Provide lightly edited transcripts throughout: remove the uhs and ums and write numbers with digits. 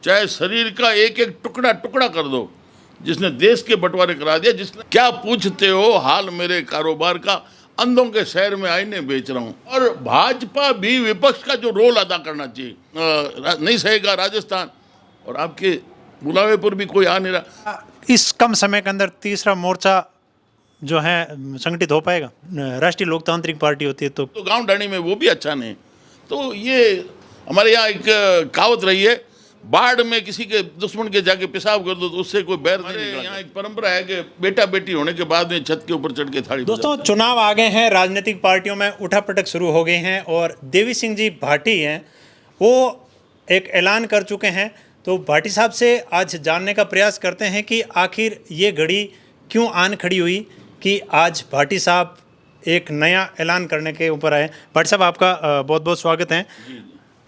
चाहे शरीर का एक एक टुकड़ा टुकड़ा कर दो, जिसने देश के बंटवारे करा दिया, जिसने क्या पूछते हो हाल मेरे कारोबार का, अंधों के शहर में आईने बेच रहा हूँ। और भाजपा भी विपक्ष का जो रोल अदा करना चाहिए, नहीं सहेगा राजस्थान, और आपके बुलावे पर भी कोई आ नहीं रहा। इस कम समय के अंदर तीसरा मोर्चा जो है संगठित हो पाएगा? राष्ट्रीय लोकतांत्रिक पार्टी होती है तो गांव डाणी में वो भी अच्छा नहीं। तो ये हमारे यहाँ एक कहावत रही है, बाढ़ में किसी के दुश्मन के जाके पेशाब कर दो तो उससे कोई बैर नहीं निकलता। यहाँ एक परंपरा है कि बेटा बेटी होने के बाद में छत के ऊपर चढ़ के थाली। दोस्तों, चुनाव आ गए हैं, राजनीतिक पार्टियों में उठापटक शुरू हो गई हैं और देवी सिंह जी भाटी हैं, वो एक ऐलान कर चुके हैं। तो भाटी साहब से आज जानने का प्रयास करते हैं कि आखिर ये घड़ी क्यों आन खड़ी हुई कि आज भाटी साहब एक नया ऐलान करने के ऊपर आए। भाटी साहब, आपका बहुत बहुत स्वागत है।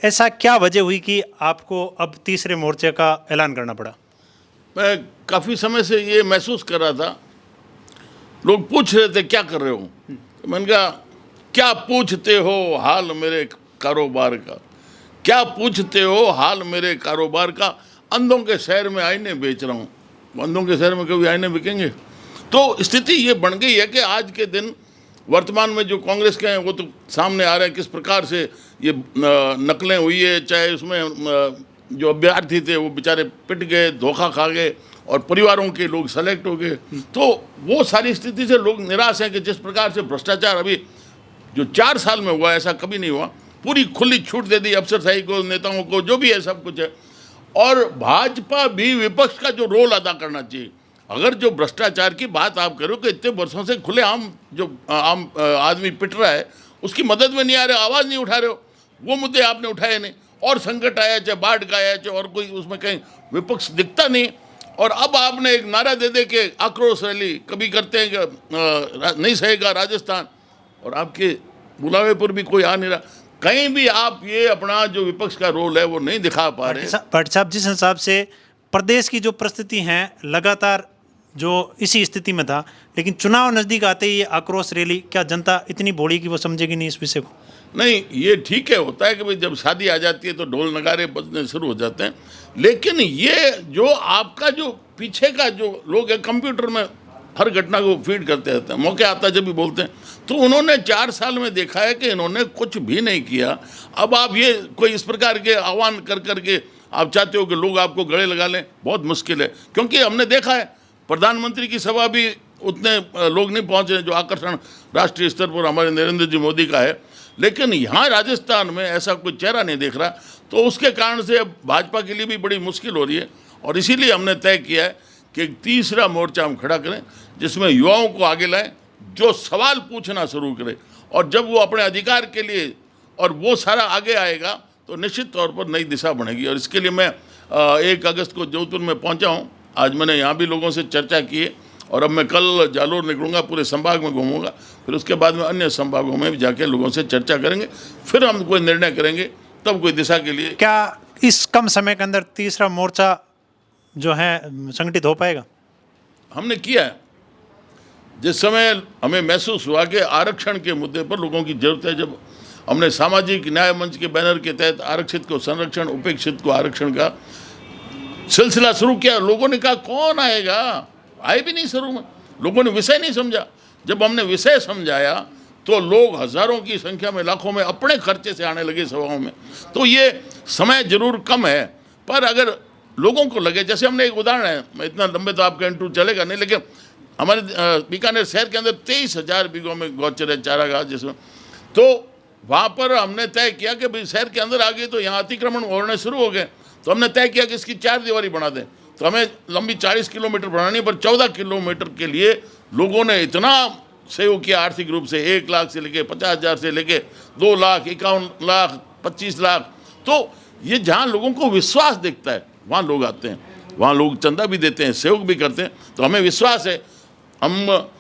ऐसा क्या वजह हुई कि आपको अब तीसरे मोर्चे का ऐलान करना पड़ा? मैं काफ़ी समय से ये महसूस कर रहा था, लोग पूछ रहे थे क्या कर रहे हो, तो मैंने कहा क्या पूछते हो हाल मेरे कारोबार का, क्या पूछते हो हाल मेरे कारोबार का, अंधों के शहर में आईने बेच रहा हूँ। अंधों के शहर में कभी आईने बिकेंगे? तो स्थिति ये बन गई है कि आज के दिन वर्तमान में जो कांग्रेस के हैं वो तो सामने आ रहे हैं किस प्रकार से ये नकलें हुई है। चाहे उसमें जो अभ्यर्थी थे वो बेचारे पिट गए, धोखा खा गए, और परिवारों के लोग सेलेक्ट हो गए। तो वो सारी स्थिति से लोग निराश हैं कि जिस प्रकार से भ्रष्टाचार अभी जो 4 साल में हुआ ऐसा कभी नहीं हुआ। पूरी खुली छूट दे दी अफसरशाही को, नेताओं को, जो भी है सब कुछ है। और भाजपा भी विपक्ष का जो रोल अदा करना चाहिए। अगर जो भ्रष्टाचार की बात आप करो कि इतने वर्षों से खुले आम जो आम आदमी पिट रहा है उसकी मदद में नहीं आ रहे, आवाज़ नहीं उठा रहे हो, वो मुद्दे आपने उठाए नहीं। और संकट आया, चाहे बाढ़ का आया, चाहे और कोई, उसमें कहीं विपक्ष दिखता नहीं। और अब आपने एक नारा दे दे के आक्रोश रैली कभी करते हैं कि नहीं सहेगा राजस्थान, और आपके बुलावे पर भी कोई आ नहीं रहा। कहीं भी आप ये अपना जो विपक्ष का रोल है वो नहीं दिखा पा रहे। भट्ट साहब, जिस हिसाब से प्रदेश की जो परिस्थिति है लगातार जो इसी स्थिति में था, लेकिन चुनाव नज़दीक आते ही ये आक्रोश रैली, क्या जनता इतनी भोली कि वो समझेगी नहीं इस विषय को? नहीं, ये ठीक है, होता है कि भाई जब शादी आ जाती है तो ढोल नगारे बजने शुरू हो जाते हैं। लेकिन ये जो आपका जो पीछे का जो लोग है, कंप्यूटर में हर घटना को फीड करते रहते हैं, मौके आता जब भी बोलते हैं। तो उन्होंने 4 साल में देखा है कि इन्होंने कुछ भी नहीं किया। अब आप ये कोई इस प्रकार के आह्वान कर करके आप चाहते हो कि लोग आपको गले लगा लें, बहुत मुश्किल है। क्योंकि हमने देखा है प्रधानमंत्री की सभा भी उतने लोग नहीं पहुँच रहे जो आकर्षण राष्ट्रीय स्तर पर हमारे नरेंद्र जी मोदी का है। लेकिन यहाँ राजस्थान में ऐसा कोई चेहरा नहीं दिख रहा। तो उसके कारण से अब भाजपा के लिए भी बड़ी मुश्किल हो रही है। और इसीलिए हमने तय किया है कि एक तीसरा मोर्चा हम खड़ा करें जिसमें युवाओं को आगे लाएं, जो सवाल पूछना शुरू करें। और जब वो अपने अधिकार के लिए और वो सारा आगे आएगा तो निश्चित तौर पर नई दिशा बनेगी। और इसके लिए मैं 1 अगस्त को जोधपुर में पहुंचा हूं। आज मैंने यहाँ भी लोगों से चर्चा की है, और अब मैं कल जालोर निकलूँगा, पूरे संभाग में घूमूंगा, फिर उसके बाद में अन्य संभागों में भी जाके लोगों से चर्चा करेंगे, फिर हम कोई निर्णय करेंगे, तब कोई दिशा के लिए। क्या इस कम समय के अंदर तीसरा मोर्चा जो है संगठित हो पाएगा? हमने किया है। जिस समय हमें महसूस हुआ कि आरक्षण के मुद्दे पर लोगों की जरूरत है, जब हमने सामाजिक न्याय मंच के बैनर के तहत आरक्षित को संरक्षण, उपेक्षित को आरक्षण का सिलसिला शुरू किया, लोगों ने कहा कौन आएगा, आए भी नहीं शुरू में, लोगों ने विषय नहीं समझा। जब हमने विषय समझाया तो लोग हजारों की संख्या में, लाखों में अपने खर्चे से आने लगे सभाओं में। तो ये समय जरूर कम है, पर अगर लोगों को लगे, जैसे हमने एक उदाहरण है, मैं इतना लंबे तो आपका इंटरव्यू चलेगा नहीं, लेकिन हमारे बीकानेर शहर के अंदर 23,000 बीघों में गौचर है, चारागाह जिसमें, तो वहाँ पर हमने तय किया कि भाई शहर के अंदर आ गए तो यहाँ अतिक्रमण होने शुरू हो गए। तो हमने तय किया कि इसकी 4 दीवारी बना दें। तो हमें लंबी 40 किलोमीटर बनानी, पर 14 किलोमीटर के लिए लोगों ने इतना सहयोग किया आर्थिक रूप से, 1 लाख से लेके 50,000 से लेके 2 लाख, 51 लाख, 25 लाख। तो ये जहाँ लोगों को विश्वास दिखता है वहाँ लोग आते हैं, वहाँ लोग चंदा भी देते हैं, सहयोग भी करते हैं। तो हमें विश्वास है हम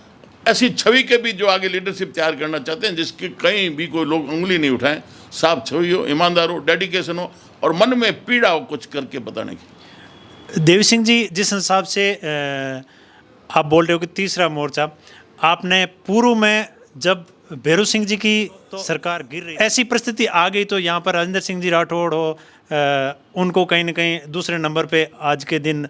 ऐसी छवि के भी जो आगे लीडरशिप तैयार करना चाहते हैं जिसके कहीं भी कोई लोग उंगली नहीं उठाएं, साफ छवि हो, ईमानदार हो, डेडिकेशन हो, और मन में पीड़ा हो कुछ करके बताने की। देवी सिंह जी, जिस हिसाब से आप बोल रहे हो कि तीसरा मोर्चा, आपने पूर्व में जब भैरू सिंह जी की सरकार गिर रही, ऐसी परिस्थिति आ गई तो यहाँ पर राजेंद्र सिंह जी राठौड़ हो, उनको कहीं ना कहीं दूसरे नंबर पे आज के दिन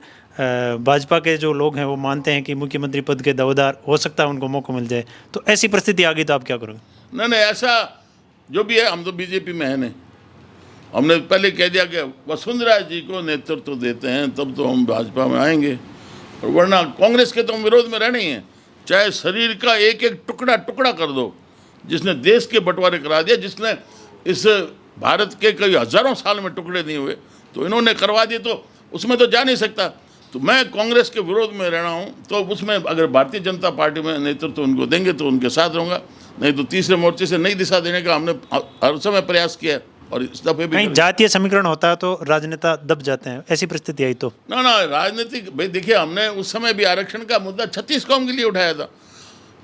भाजपा के जो लोग हैं वो मानते हैं कि मुख्यमंत्री पद के दावेदार हो सकता है उनको मौका मिल जाए। तो ऐसी परिस्थिति आ गई तो आप क्या करोगे? नहीं नहीं, ऐसा जो भी है, हम तो बीजेपी में है नहीं। हमने पहले कह दिया कि वसुंधरा जी को नेतृत्व देते हैं तब तो हम भाजपा में आएंगे, और वरना कांग्रेस के तो हम विरोध में रहने ही हैं। चाहे शरीर का एक एक टुकड़ा टुकड़ा कर दो, जिसने देश के बंटवारे करा दिया, जिसने इस भारत के कई हजारों साल में टुकड़े नहीं हुए, तो इन्होंने करवा दिए, तो उसमें तो जा नहीं सकता। तो मैं कांग्रेस के विरोध में रहना हूँ, तो उसमें अगर भारतीय जनता पार्टी में नेतृत्व उनको देंगे तो उनके साथ रहूँगा, नहीं तो तीसरे मोर्चे से नई दिशा देने का हमने हर समय प्रयास किया है, और इस दफे भी कहीं जातीय समीकरण होता है तो राजनेता दब जाते हैं, ऐसी परिस्थिति आई तो? ना ना, राजनीतिक भाई देखिए, हमने उस समय भी आरक्षण का मुद्दा 36 कौम के लिए उठाया था।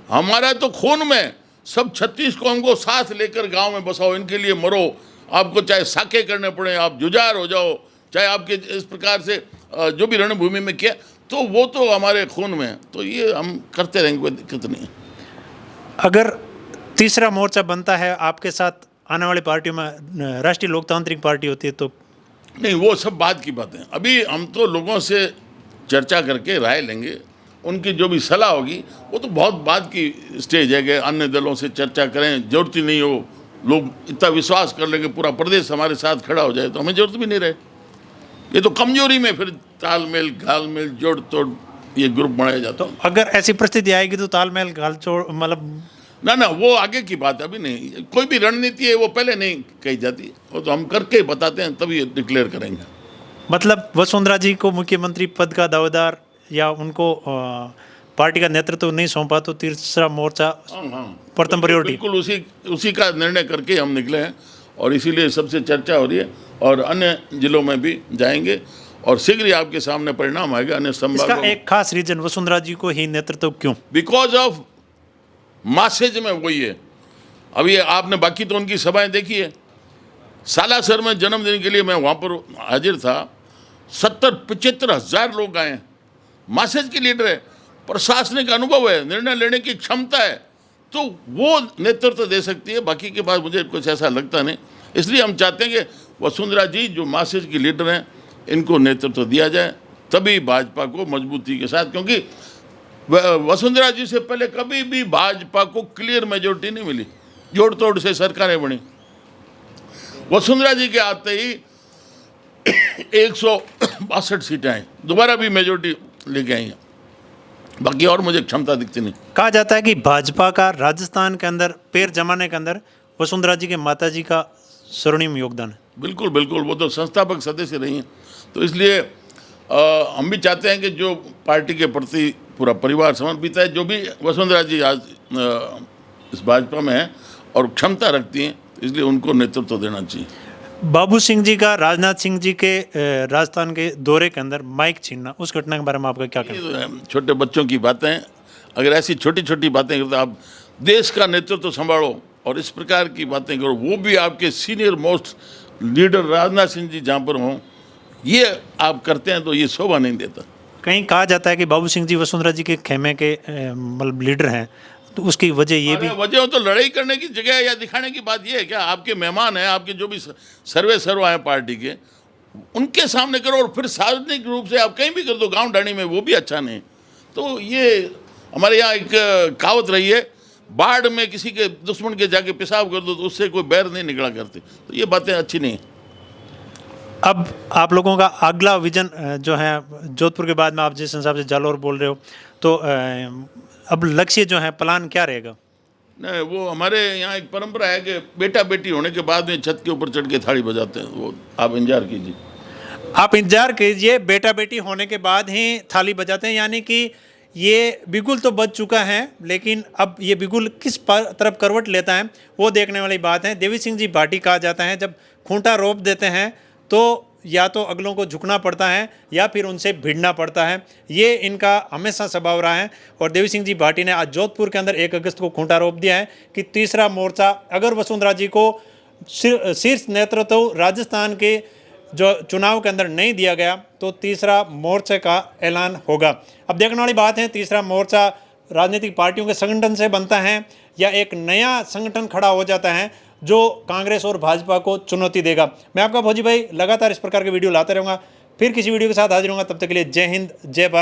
हमारा तो खून में सब 36 कौम को साथ लेकर गांव में बसाओ, इनके लिए मरो, आपको चाहे साके करने पड़े, आप जुझार हो जाओ, चाहे आपके इस प्रकार से जो भी रणभूमि में किया, तो वो तो हमारे खून में है, तो ये हम करते रहेंगे, कोई दिक्कत नहीं है। अगर तीसरा मोर्चा बनता है आपके साथ आने वाली पार्टियों में, राष्ट्रीय लोकतांत्रिक पार्टी होती है तो? नहीं, वो सब बात की बातें, अभी हम तो लोगों से चर्चा करके राय लेंगे, उनकी जो भी सलाह होगी वो तो बहुत बाद की स्टेज है कि अन्य दलों से चर्चा करें, जरूरत ही नहीं हो, लोग इतना विश्वास कर लेंगे पूरा प्रदेश हमारे साथ खड़ा हो जाए, तो हमें जरूरत भी नहीं रहे। ये तो कमजोरी में फिर तालमेल घालमेल जोड़ तोड़ ये ग्रुप बनाया जाता है। अगर ऐसी परिस्थिति आएगी तो तालमेल घालचोड़ मतलब? ना ना, वो आगे की बात है, अभी नहीं। कोई भी रणनीति है वो पहले नहीं कही जाती, वो तो हम करके ही बताते हैं, तभी डिक्लेयर करेंगे। मतलब वसुंधरा जी को मुख्यमंत्री पद का दावेदार या उनको पार्टी का नेतृत्व नहीं सौंपा तो तीसरा मोर्चा प्रथम प्रायोरिटी? बिल्कुल उसी का निर्णय करके हम निकले हैं, और इसीलिए सबसे चर्चा हो रही है, और अन्य जिलों में भी जाएंगे, और शीघ्र ही आपके सामने परिणाम आएगा। अन्य संभागों इसका एक खास रीजन वसुंधरा जी को ही नेतृत्व क्यों? बिकॉज ऑफ मैसेज में वही है। अभी आपने बाकी तो उनकी सभाएं देखी है, सालासर में जन्मदिन के लिए मैं वहाँ पर हाजिर था, 70-75 हज़ार लोग आए हैं। मैसेज की लीडर है, प्रशासनिक अनुभव है, निर्णय लेने की क्षमता है, तो वो नेतृत्व दे सकती है। बाकी के पास मुझे कुछ ऐसा लगता नहीं, इसलिए हम चाहते हैं कि वसुंधरा जी जो मैसेज की लीडर हैं, इनको नेतृत्व दिया जाए, तभी भाजपा को मजबूती के साथ, क्योंकि वसुंधरा जी से पहले कभी भी भाजपा को क्लियर मेजोरिटी नहीं मिली, जोड़ तोड़ से सरकारें बनी। वसुंधरा जी के आते ही 162 सीटें आई, दोबारा भी मेजोरिटी लेके आई हैं, बाकी और मुझे क्षमता दिखती नहीं। कहा जाता है कि भाजपा का राजस्थान के अंदर पैर जमाने के अंदर वसुंधरा जी के माताजी का स्वर्णिम योगदान है। बिल्कुल बिल्कुल, वो तो संस्थापक सदस्य रही हैं, तो इसलिए हम भी चाहते हैं कि जो पार्टी के प्रति पूरा परिवार समर्पित है, जो भी वसुंधरा जी आज इस भाजपा में है और क्षमता रखती हैं, इसलिए उनको नेतृत्व देना चाहिए। बाबू सिंह जी का राजनाथ सिंह जी के राजस्थान के दौरे के अंदर माइक छीनना, उस घटना के बारे में आपका क्या कहना है? छोटे बच्चों की बातें हैं, अगर ऐसी छोटी छोटी बातें करते आप देश का नेतृत्व संभालो और इस प्रकार की बातें करो, वो भी आपके senior most leader Rajnath Singh ji जहाँ पर हों, ये आप करते हैं तो ये शोभा नहीं देता। कहीं कहा जाता है कि बाबू सिंह जी वसुंधरा जी के खेमे के मतलब लीडर हैं, तो उसकी वजह ये भी? वजह हो तो लड़ाई करने की जगह या दिखाने की बात ये है क्या? आपके मेहमान हैं, आपके जो भी सर्व हैं पार्टी के, उनके सामने करो, और फिर सार्वजनिक रूप से आप कहीं भी कर दो, गांव डाणी में, वो भी अच्छा नहीं। तो ये हमारे यहाँ एक कहावत रही है, बाढ़ में किसी के दुश्मन के जाके पेशाब कर दो तो उससे कोई बैर नहीं निकला करते, तो ये बातें अच्छी नहीं। अब आप लोगों का अगला विजन जो है, जोधपुर के बाद में आप जिस हिसाब से जालौर बोल रहे हो, तो अब लक्ष्य जो है, प्लान क्या रहेगा? नहीं, वो हमारे यहाँ एक परंपरा है कि बेटा बेटी होने के बाद में छत के ऊपर चढ़ के थाली बजाते हैं, वो आप इंतजार कीजिए। आप इंतजार कीजिए, बेटा बेटी होने के बाद ही थाली बजाते हैं, यानी कि ये बिगुल तो बज चुका है, लेकिन अब ये बिगुल किस तरफ करवट लेता है वो देखने वाली बात है। देवी सिंह जी भाटी कहा जाता है, जब खूंटा रोप देते हैं तो या तो अगलों को झुकना पड़ता है या फिर उनसे भिड़ना पड़ता है, ये इनका हमेशा स्वभाव रहा है। और देवी सिंह जी भाटी ने आज जोधपुर के अंदर 1 अगस्त को खूंटा रोप दिया है कि तीसरा मोर्चा, अगर वसुंधरा जी को शीर्ष नेतृत्व राजस्थान के जो चुनाव के अंदर नहीं दिया गया तो तीसरा मोर्चे का ऐलान होगा। अब देखने वाली बात है, तीसरा मोर्चा राजनीतिक पार्टियों के संगठन से बनता है या एक नया संगठन खड़ा हो जाता है, जो कांग्रेस और भाजपा को चुनौती देगा। मैं आपका फौजी भाई लगातार इस प्रकार के वीडियो लाते रहूँगा, फिर किसी वीडियो के साथ हाजिर होऊंगा। तब तक के लिए जय हिंद, जय भारत।